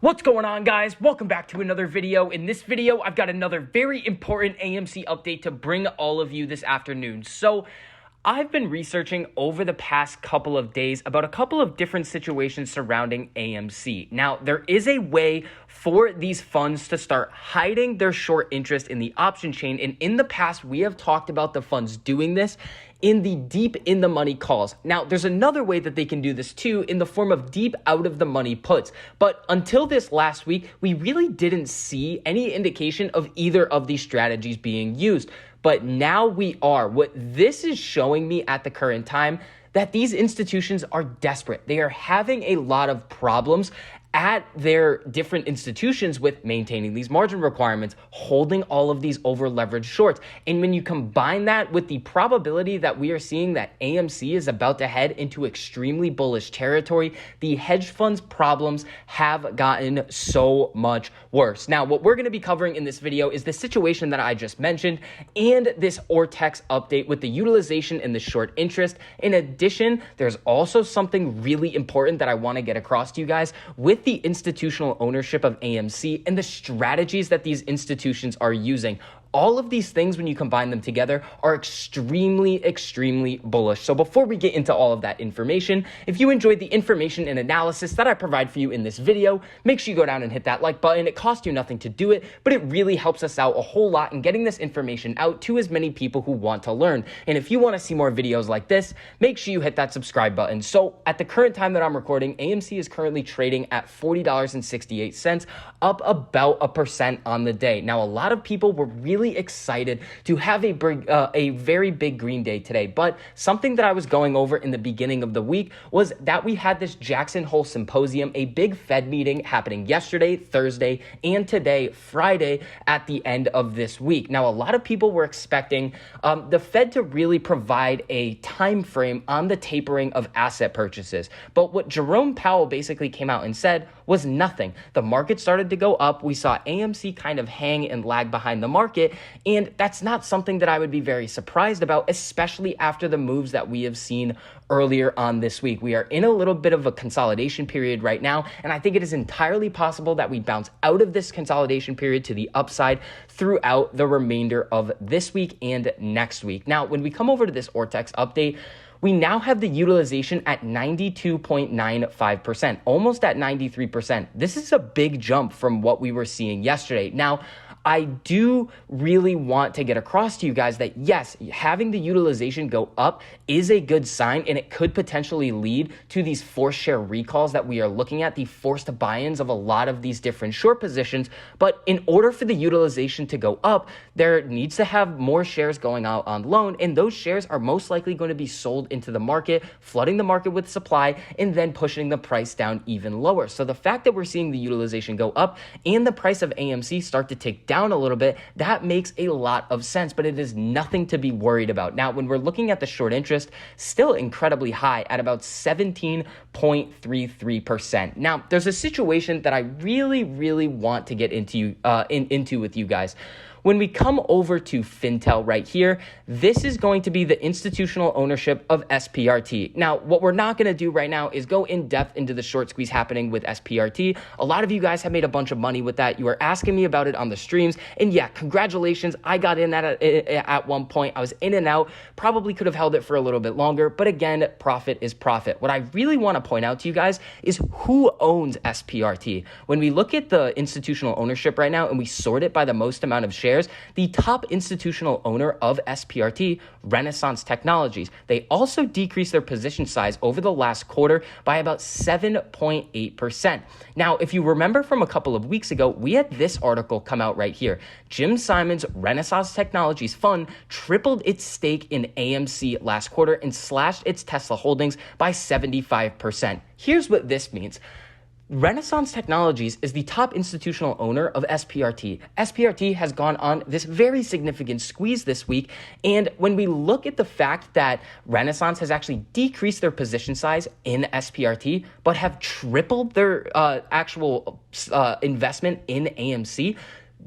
What's going on, guys? Welcome back to another video. In this video, I've got another very important AMC update to bring all of you this afternoon. So I've been researching over the past couple of days about a couple of different situations surrounding AMC. Now, there is a way for these funds to start hiding their short interest in the option chain. And in the past, we have talked about the funds doing this in the deep in the money calls. Now, there's another way that they can do this too in the form of deep out of the money puts. But until this last week, we really didn't see any indication of either of these strategies being used. But now we are. What this is showing me at the current time, that these institutions are desperate. They are having a lot of problems at their different institutions with maintaining these margin requirements, holding all of these over leveraged shorts. And when you combine that with the probability that we are seeing that AMC is about to head into extremely bullish territory, the hedge funds problems have gotten so much worse. Now, what we're going to be covering in this video is the situation that I just mentioned and this Ortex update with the utilization and the short interest. In addition, there's also something really important that I want to get across to you guys with the institutional ownership of AMC and the strategies that these institutions are using. All of these things, when you combine them together, are extremely bullish. So before we get into all of that information, if you enjoyed the information and analysis that I provide for you in this video, make sure you go down and hit that like button. It costs you nothing to do it, but it really helps us out a whole lot in getting this information out to as many people who want to learn. And if you want to see more videos like this, make sure you hit that subscribe button. So at the current time that I'm recording, AMC is currently trading at $40.68, up about 1% on the day. Now, a lot of people were really excited to have a very big green day today, but something that I was going over in the beginning of the week was that we had this Jackson Hole Symposium, a big Fed meeting happening yesterday, Thursday, and today, Friday, at the end of this week. Now, a lot of people were expecting the Fed to really provide a time frame on the tapering of asset purchases, but what Jerome Powell basically came out and said was nothing. The market started to go up. We saw AMC kind of hang and lag behind the market, and that's not something that I would be very surprised about, especially after the moves that we have seen earlier on this week. We are in a little bit of a consolidation period right now, and I think it is entirely possible that we bounce out of this consolidation period to the upside throughout the remainder of this week and next week. Now, when we come over to this Ortex update, we now have the utilization at 92.95%, almost at 93%. This is a big jump from what we were seeing yesterday. Now, I do really want to get across to you guys that yes, having the utilization go up is a good sign, and it could potentially lead to these forced share recalls that we are looking at, the forced buy-ins of a lot of these different short positions. But in order for the utilization to go up, there needs to have more shares going out on loan, and those shares are most likely going to be sold into the market, flooding the market with supply, and then pushing the price down even lower. So the fact that we're seeing the utilization go up and the price of AMC start to tick down a little bit, that makes a lot of sense, but it is nothing to be worried about. Now, when we're looking at the short interest, still incredibly high at about 17.33%. Now, there's a situation that I really want to get into with you guys. When we come over to Fintel right here, this is going to be the institutional ownership of SPRT. Now, what we're not going to do right now is go in depth into the short squeeze happening with SPRT. A lot of you guys have made a bunch of money with that. You were asking me about it on the streams. And yeah, congratulations. I got in at one point. I was in and out. Probably could have held it for a little bit longer. But again, profit is profit. What I really want to point out to you guys is who owns SPRT. When we look at the institutional ownership right now and we sort it by the most amount of shares, the top institutional owner of SPRT, Renaissance Technologies. They also decreased their position size over the last quarter by about 7.8%. Now, if you remember from a couple of weeks ago, we had this article come out right here. Jim Simon's Renaissance Technologies fund tripled its stake in AMC last quarter and slashed its Tesla holdings by 75%. Here's what this means. Renaissance Technologies is the top institutional owner of SPRT. SPRT has gone on this very significant squeeze this week, and when we look at the fact that Renaissance has actually decreased their position size in SPRT, but have tripled their actual investment in AMC,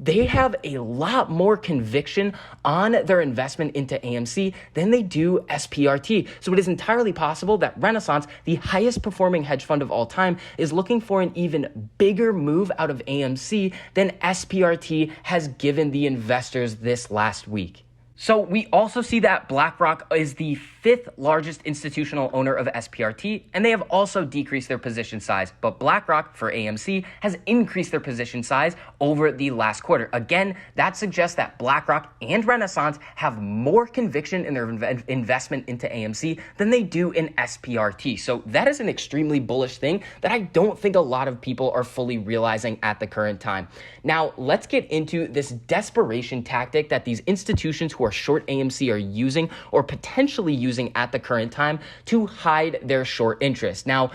they have a lot more conviction on their investment into AMC than they do SPRT. So it is entirely possible that Renaissance, the highest performing hedge fund of all time, is looking for an even bigger move out of AMC than SPRT has given the investors this last week. So we also see that BlackRock is the fifth largest institutional owner of SPRT, and they have also decreased their position size. But BlackRock for AMC has increased their position size over the last quarter. Again, that suggests that BlackRock and Renaissance have more conviction in their investment into AMC than they do in SPRT. So that is an extremely bullish thing that I don't think a lot of people are fully realizing at the current time. Now, let's get into this desperation tactic that these institutions who are short AMC are using or potentially using at the current time to hide their short interest. Now,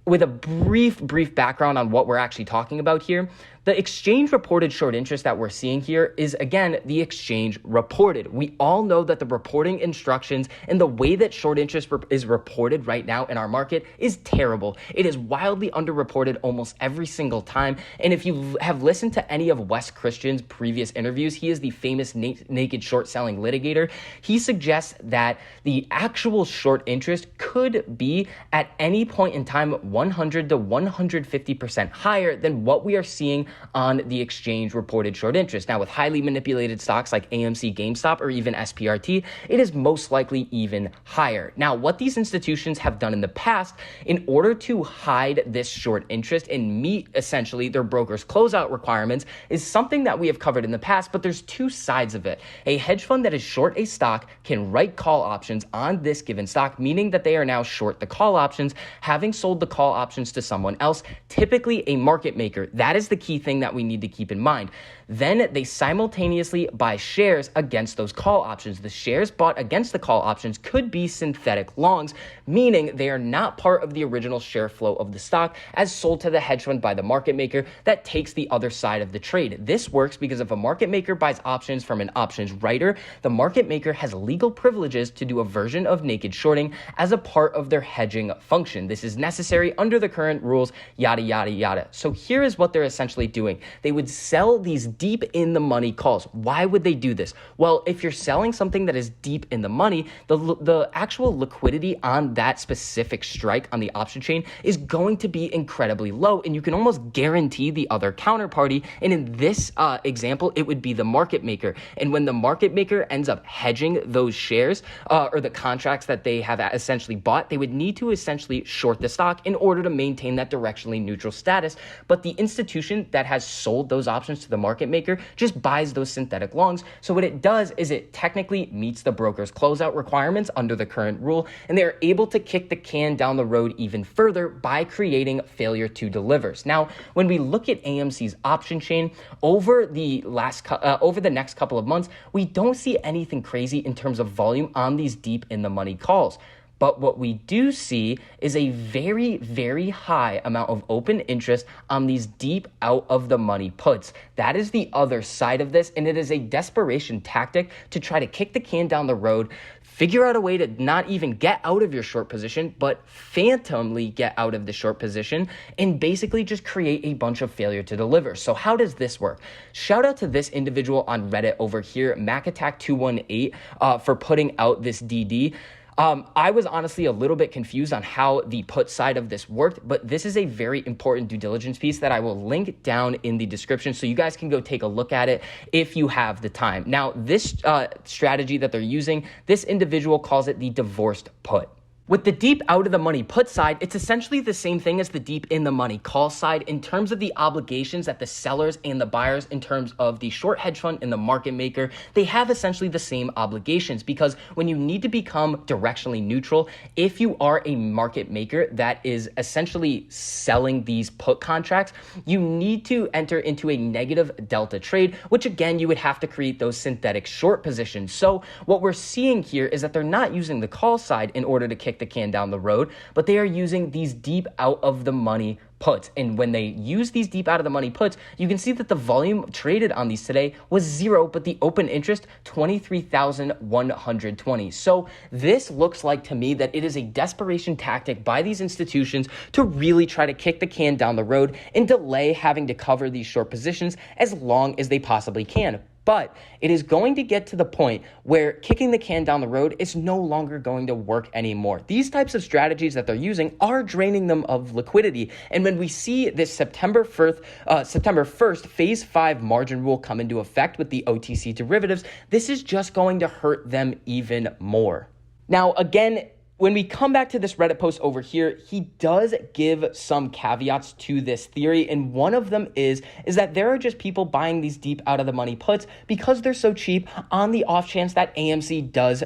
with a brief background on what we're actually talking about here, the exchange reported short interest that we're seeing here is, again, the exchange reported. We all know that the reporting instructions and the way that short interest is reported right now in our market is terrible. It is wildly underreported almost every single time. And if you have listened to any of Wes Christian's previous interviews, he is the famous naked short selling litigator. He suggests that the actual short interest could be at any point in time 100 to 150% higher than what we are seeing on the exchange reported short interest. Now, with highly manipulated stocks like AMC, GameStop, or even SPRT, it is most likely even higher. Now, what these institutions have done in the past in order to hide this short interest and meet essentially their brokers' closeout requirements is something that we have covered in the past, but there's two sides of it. A hedge fund that is short a stock can write call options on this given stock, meaning that they are now short the call options, having sold the call options to someone else, typically a market maker. That is the key thing that we need to keep in mind. Then they simultaneously buy shares against those call options. The shares bought against the call options could be synthetic longs, meaning they are not part of the original share flow of the stock as sold to the hedge fund by the market maker that takes the other side of the trade. This works because if a market maker buys options from an options writer, the market maker has legal privileges to do a version of naked shorting as a part of their hedging function. This is necessary under the current rules, yada, yada, yada. So here is what they're essentially doing. They would sell these deep in the money calls. Why would they do this? Well, if you're selling something that is deep in the money, the actual liquidity on that specific strike on the option chain is going to be incredibly low, and you can almost guarantee the other counterparty. And in this example, it would be the market maker. And when the market maker ends up hedging those shares or the contracts that they have essentially bought, they would need to essentially short the stock in order to maintain that directionally neutral status. But the institution that has sold those options to the market maker just buys those synthetic longs. So what it does is it technically meets the broker's closeout requirements under the current rule, and they are able to kick the can down the road even further by creating failure to delivers. Now, when we look at AMC's option chain over the next couple of months, we don't see anything crazy in terms of volume on these deep in the money calls. But what we do see is a very, very high amount of open interest on these deep out of the money puts. That is the other side of this, and it is a desperation tactic to try to kick the can down the road, figure out a way to not even get out of your short position, but phantomly get out of the short position and basically just create a bunch of failure to deliver. So how does this work? Shout out to this individual on Reddit over here, MacAttack218, for putting out this DD. I was honestly a little bit confused on how the put side of this worked, but this is a very important due diligence piece that I will link down in the description so you guys can go take a look at it if you have the time. Now, this strategy that they're using, this individual calls it the divorced put. With the deep out of the money put side, it's essentially the same thing as the deep in the money call side in terms of the obligations that the sellers and the buyers in terms of the short hedge fund and the market maker, they have essentially the same obligations because when you need to become directionally neutral, if you are a market maker that is essentially selling these put contracts, you need to enter into a negative delta trade, which again, you would have to create those synthetic short positions. So what we're seeing here is that they're not using the call side in order to kick the can down the road, but they are using these deep out of the money puts. And when they use these deep out of the money puts, you can see that the volume traded on these today was 0, but the open interest 23,120. So this looks like to me that it is a desperation tactic by these institutions to really try to kick the can down the road and delay having to cover these short positions as long as they possibly can. But it is going to get to the point where kicking the can down the road is no longer going to work anymore. These types of strategies that they're using are draining them of liquidity. And when we see this September 1st, phase 5 margin rule come into effect with the OTC derivatives, this is just going to hurt them even more. Now, again, when we come back to this Reddit post over here, he does give some caveats to this theory, and one of them is that there are just people buying these deep out of the money puts because they're so cheap on the off chance that AMC does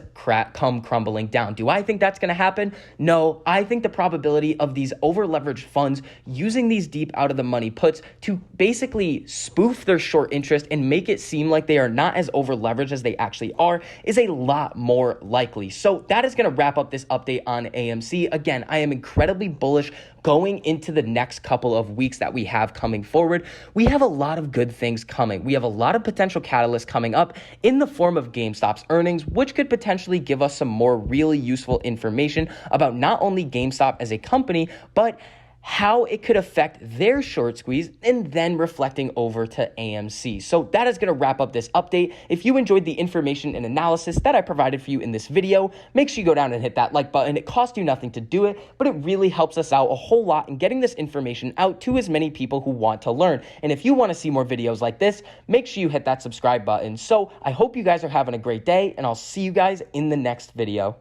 come crumbling down. Do I think that's going to happen? No, I think the probability of these over-leveraged funds using these deep out of the money puts to basically spoof their short interest and make it seem like they are not as over-leveraged as they actually are is a lot more likely. So that is going to wrap up this update on AMC. Again, I am incredibly bullish going into the next couple of weeks that we have coming forward. We have a lot of good things coming. We have a lot of potential catalysts coming up in the form of GameStop's earnings, which could potentially give us some more really useful information about not only GameStop as a company, but how it could affect their short squeeze and then reflecting over to AMC. So that is going to wrap up this update. If you enjoyed the information and analysis that I provided for you in this video, make sure you go down and hit that like button. It costs you nothing to do it, but it really helps us out a whole lot in getting this information out to as many people who want to learn. And if you want to see more videos like this, make sure you hit that subscribe button. So I hope you guys are having a great day, and I'll see you guys in the next video.